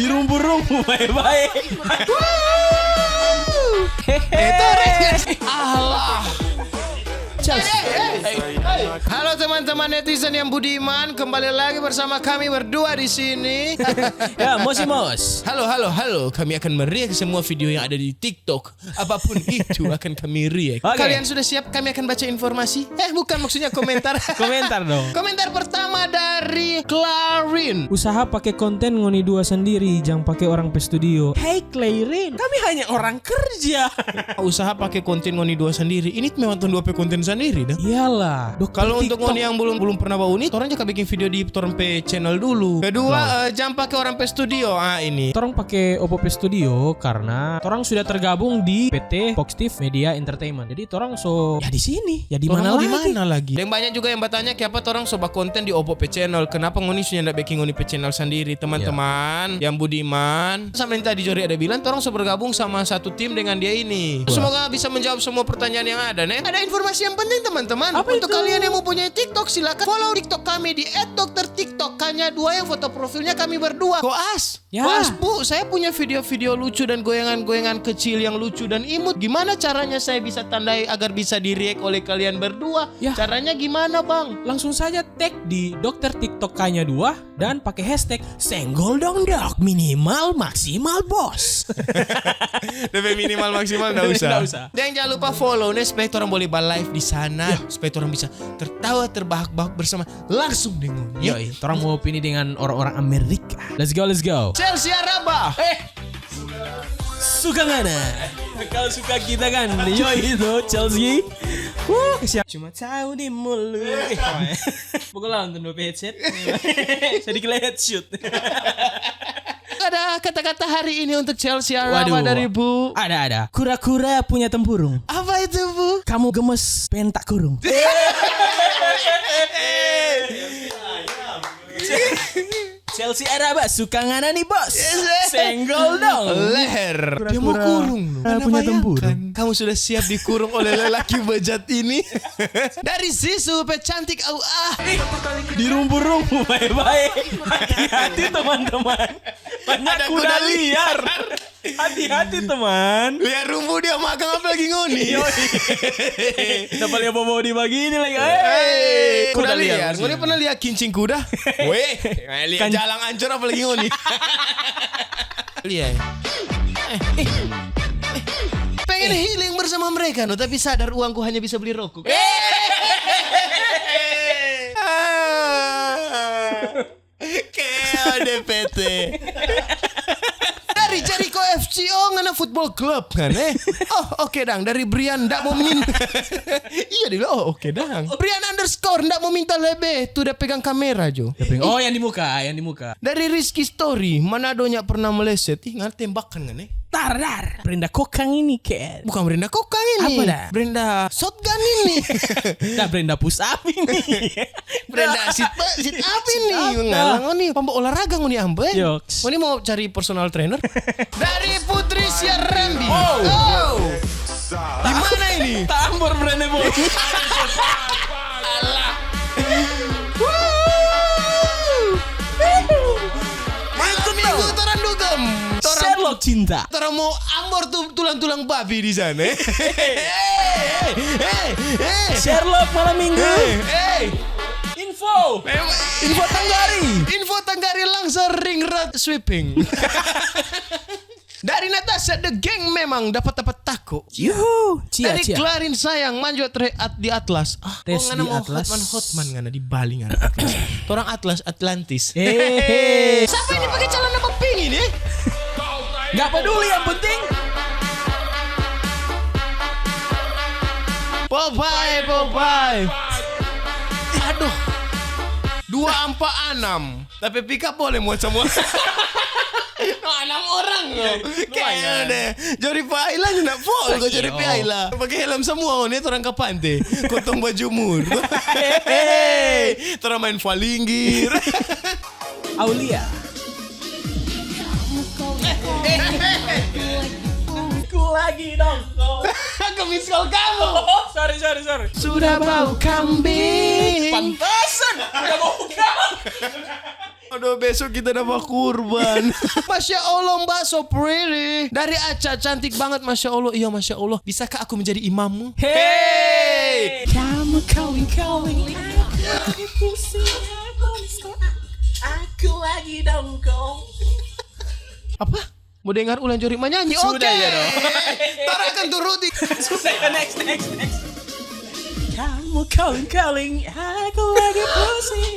Di rumbu-rumbu baik-baik. Allah. Halo teman-teman netizen yang budiman, kembali lagi bersama kami berdua di sini. Ya, Mos. Halo. Kami akan mereact semua video yang ada di TikTok. Apapun itu akan kami react. Okay. Kalian sudah siap? Kami akan baca informasi. Bukan maksudnya komentar. Komentar dong. Komentar pertama dari Clarin. Usaha pakai konten ngoni dua sendiri, jangan pakai orang pe studio. Hey Clarin, kami hanya orang kerja. Usaha pakai konten ngoni dua sendiri. Ini memang tuh dua pe konten sendiri dah. Iyalah. Kalau untuk ngoni yang belum pernah bau ini, orang juga bikin video di torrent pe channel dulu. Kedua, jangan pakai orang pe studio. Ini. Torang pakai Oppo P Studio karena torang sudah tergabung di PT Foxtif Media Entertainment. Jadi torang ya di sini, ya di mana lagi? Dan banyak juga yang bertanya kenapa torang soba konten di Oppo P channel. Kenapa ngoni sudah ndak bikin ngoni P channel sendiri, teman-teman yang budiman. Sama yang tadi Jori ada bilang, torang soba bergabung sama satu tim dengan dia ini. Semoga bisa menjawab semua pertanyaan yang ada. Ada informasi yang penting teman-teman. Untuk kalian yang mau punya TikTok, silakan follow TikTok kami di @doktertiktok. Hanya 2 yang foto profilnya kami berdua. Koas. Ya. Koas, Bu, saya punya video-video lucu dan goyangan-goyangan kecil yang lucu dan imut. Gimana caranya saya bisa tandai agar bisa di-react oleh kalian berdua? Ya. Caranya gimana, Bang? Langsung saja tag di Dokter TikTok Kanya 2 dan pakai hashtag senggol dong dok minimal maksimal bos. DP minimal maksimal enggak usah. Nggak usah. Dan jangan lupa follow nih supaya orang boleh live di sana, supaya orang bisa tertawa terbahak-bahak bersama langsung dengan. Yoi, torang mau opini dengan orang-orang Amerika. Let's go. Chelsea Araba. Suka nggak ada? Kalau suka kita kan, yoi itu Chelsea. Siap. Cuma tahu di mulut. Pukul lah untuk headset. Sedikit headshot. Ada kata-kata hari ini untuk Chelsea Araba dari Bu. Ada. Kura-kura punya tempurung. Apa itu, Bu? Kamu gemes, pengen tak kurung. Chelsea Araba suka ngana nih bos. Senggol dong. Leher. Dia mau kurung. Punya tempurung. Kamu sudah siap dikurung oleh lelaki bejat ini? Dari Sisu pecantik Di rumbu-rumbu baik-baik. Hati-hati teman-teman. Banyak Ada kuda kuda liar. Hati-hati teman. lihat rumbu dia makan apa lagi ngoni. Dapat lihat bawa di begini lagi. Kuda liar. Ngoni pernah lihat kincing kuda? Weh, lihat jalan ancur apa lagi ngoni. Lihat. Pengen healing bersama mereka, no, tapi sadar uangku hanya bisa beli rokok. Kayak DPT. Dari Jericho FCO ngana football club kan oke dang. Dari Brian ndak mau minta. Iya dia bilang oke dang. Brian _ ndak mau minta lebih. Tuh udah pegang kamera Jo. Oh yang di muka. Dari Rizky Story, Manadonya pernah meleset. Nggak tembakan kan Tar. Brenda Kokang ini Ken. Bukan Brenda Kokang ini. Apa dah? Brenda shotgun ini. Brenda push up ini. Brenda sit up ini. Ngalang nih pambok olahraga ngoni ambe. Yoks. Ngoni mau cari personal trainer. Dari Putri Syarrambi. Di mana ini? Tambor Brenda bos. Minggu torang dugem. Sherlock cinta. Torang mau ambor tuh tulang-tulang babi di sana. Sherlock malam minggu. Info Tanggari langsung ring road sweeping. Dari Natasha The Gang memang dapat takut. Yuhu. Dari Clarin sayang manjot di Atlas. Tes ngana di mau Atlas. Hotman ngana di Bali ngana. Orang Atlas Atlantis. Siapa ini pakai celana pink ini? Gak peduli yang penting. Popeye. Aduh. 246. Tapi pika boleh muat semua. 6 orang loh. Kayaknya deh. Jori Paila nak full kau Jori Paila. Pakai helm semua ni orang ke pantai. Kotong baju mur. Orang main falinggir. Aulia. Ku lagi dong. Aku miss call kamu. Sorry. Sudah bau kambing. Pantesan. Udah bau kambing. Aduh, besok kita dapat kurban. Masya Allah, Mbak, so pretty. Dari Aca, cantik banget, Masya Allah. Iya, Masya Allah. Bisakah aku menjadi imammu? Hey! Kamu calling aku pusing, aku lagi dongkol. Apa? Mau dengar ulang Jori menyanyi? Sudah Oke. ya dong. Ntar akan turuti. Sudah, next. Kamu calling, aku lagi pusing.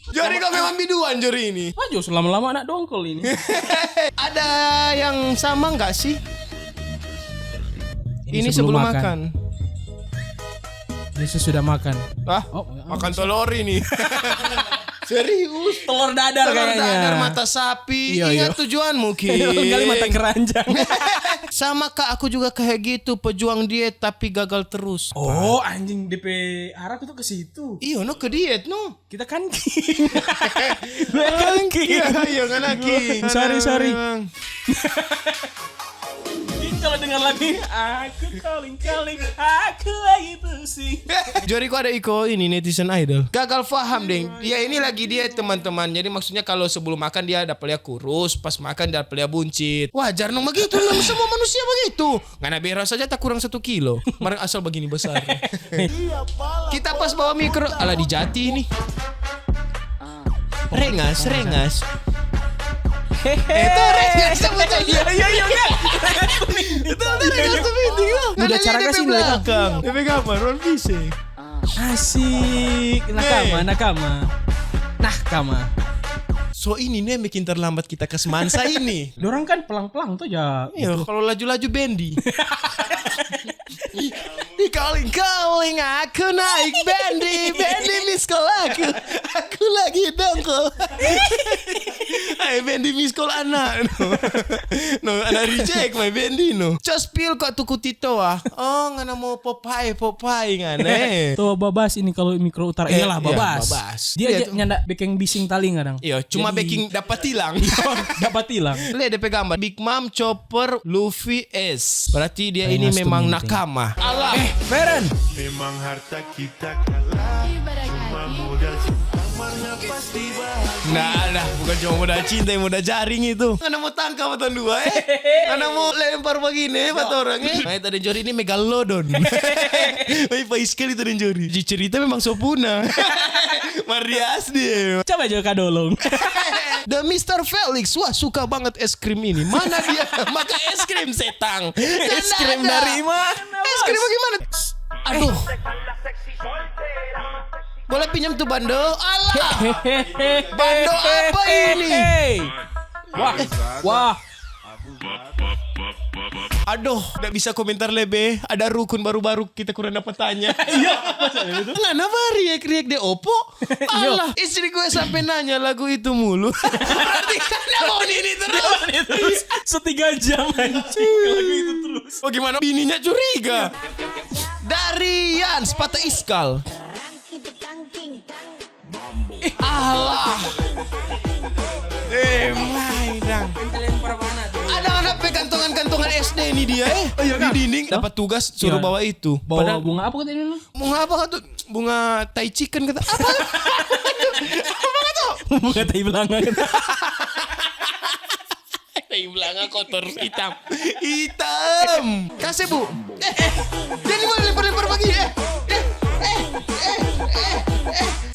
Jori kau memang biduan Jori ini. Aduh, lama-lama anak dongkol ini. Ada yang sama nggak sih? Ini sebelum makan. Ini sesudah makan. Ah, makan telur ini. Serius? Telur dadar Telur kayaknya. dadar mata sapi. Iya, Ingat tujuanmu, Ki. Gali mata keranjang. Sama kak, aku juga kayak gitu, pejuang diet tapi gagal terus. Oh, anjing DP arah tuh ke situ. Iya, no ke diet, no. Kita kan king. Gue kan king. Iya kan lagi. Sorry. King kalau dengar lagi, aku calling, aku lagi pusing. Jori kok ada Iko ini netizen idol. Gagal paham deh. Dia ini lagi diet teman-teman. Jadi maksudnya kalau sebelum makan dia dapetnya kurus, pas makan dia dapetnya buncit. Wajar dong begitu, semua manusia begitu. Ngana beras saja tak kurang 1 kilo. Kemarin asal begini besar. Kita pas bawa mikro, ala di Jati ini. Rengas. Itu rengas sebetulnya. Iya. Itu rengas sebetulnya. Udah cara kasih belakang. DP kapan? Ron Vise. Asik. Nakama. So ini nih yang bikin terlambat kita ke Semansa ini. Dorang kan pelang-pelang tuh ya. Iya, kalau laju-laju Bendy. Di calling aku naik Bendy miss call aku lagi dongkol. Ay Bendy miss call anak no anak reject my Bendy no. Just pil kok tuku tito ah. Oh ngana mau Popeye ngana. Tuh babas ini kalau mikro utara. Iyalah babas. babas. Dia Iya aja tuh. nyanda baking bising taling kadang. Iya, cuma Jadi- baking dapat hilang. Dapat hilang. Lihat DP gambar Big Mom Chopper Luffy S. Berarti dia ini Nice to memang meet you. nakama. Allah. Feren. Memang harta kita kalah, cuma modal amarnya pasti bahagia. Nah, bukan cuma modal cinta, yang modal jaring itu. Karena mau tangkap atau dua Karena mau lempar begini Pak orang Nah, tadi Jori ini megalodon. Wah, baik sekali tadi Jori. Di cerita memang sopuna. Marias dia. Coba aja kadolong. The Mr. Felix, wah suka banget es krim ini. Mana dia? Maka es krim setang. Es krim Nggak ada. dari mana? Es krim bagaimana? Aduh. Boleh pinjam tuh bando? Alah. Bando apa ini? Wah. Aduh, tidak bisa komentar lebih. Ada rukun baru-baru kita kurang dapat tanya. Iya, nggak nama riak-riak deh Oppo. Allah, istri gue sampai nanya lagu itu mulu. Berarti kan mau ini terus. Setiga jam anjing lagu itu terus. Oh gimana? Bininya curiga. Dari Yan, sepatu iskal. Allah. Maidang. Ada anak kantongan-kantongan SD ini dia di dinding dapat tugas suruh Iya. bawa itu. Bawa Padahal bunga apa katanya lu? bunga apa tuh? Bunga tai chicken kata. Apa? Bunga tai belanga. Tai belanga kotor hitam. Hitam. Kasih Bu. Jadi boleh lempar-lempar pagi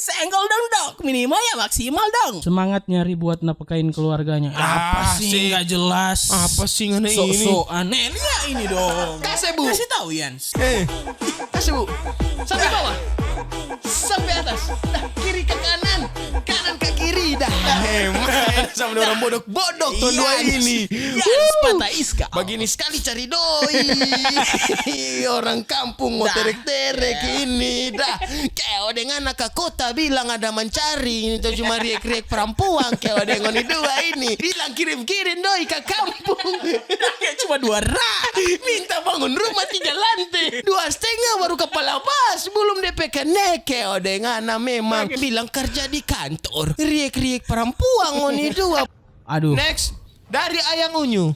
Senggol dong, minimal ya maksimal dong. Semangat nyari buat napakain keluarganya. Apa sih sih? nggak jelas? Apa sih ngana ini? So aneh ini dong. Kasih Bu. Kasih tahu Yans. Kasih Bu. Sampai bawah. Sampai atas. Dah, kiri ke kanan. Kanan ke kiri dah. Sama orang bodok-bodok tuh dua ini. Yans patah iska. Begini sekali cari doi. Orang kampung mau terek-terek ini dah. Kayak dengan anak kota bilang ada mencari. Itu cuma riek-riek perempuan. Kayak dengan dua ini. Bilang kirim-kirim doi ke kampung. Kayak cuma 2 rak. Minta bangun rumah 3 lantai 2,5 baru kepala pas. Belum DP keneke. Dengan memang bilang kerja di kantor. Riek-riek perempuan ini dua. Aduh. Next. Dari ayang unyu.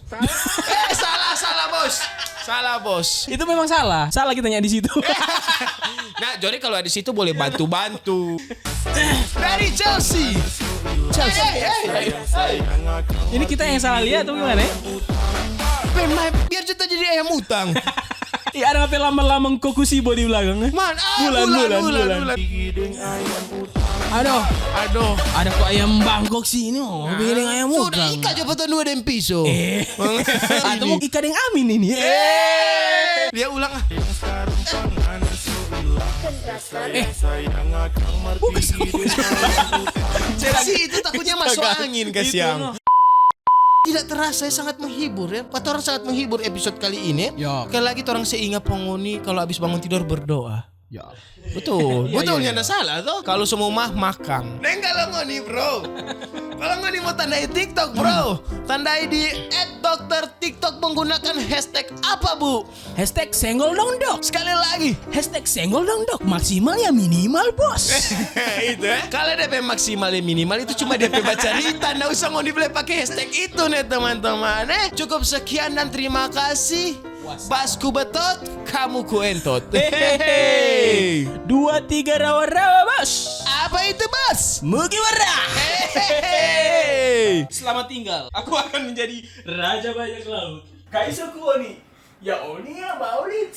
Salah bos. Salah bos. Itu memang salah. Salah kitanya di situ. Nah, jadi kalau di situ boleh bantu-bantu. Dari Chelsea. Ini kita yang salah lihat atau gimana? Biar kita jadi ayam utang. Iya, ada ngapain lama-lama kokusibo di belakang. Man, bulan. Aduh, ada kok ayam Bangkok sini. Bikin ayam Sudah udang. ika coba tuh 2 dan piso. Atau mau ikan yang amin ini. Dia ulang. Chelsea itu takutnya masuk angin kasihan. Tidak terasa sangat menghibur ya. Orang sangat menghibur episode kali ini. Ya. Sekali lagi orang seingat penghuni kalau habis bangun tidur berdoa. Ya. Betul, betulnya nggak salah tuh. Kalau semua makan. Neng kalau ngoni bro, kalau ngoni mau tandai TikTok bro, tandai di @dokter_tiktok menggunakan hashtag apa bu? Hashtag senggol dong dok. Sekali lagi. Hashtag senggol dong dok. Maksimal ya minimal bos. Itu ya. Kalau DP maksimal ya minimal itu cuma DP baca cerita, nggak usah ngoni boleh pakai hashtag itu nih teman-teman. Cukup sekian dan terima kasih. Basku betot, kamu kuentot. Hehehe. 2-3 rawa-rawa bos. Apa itu bos? Mugi warah. Hehehe. Selamat tinggal. Aku akan menjadi raja bajak laut. Kaiso Kuoni. Ya Oni ya Maulid.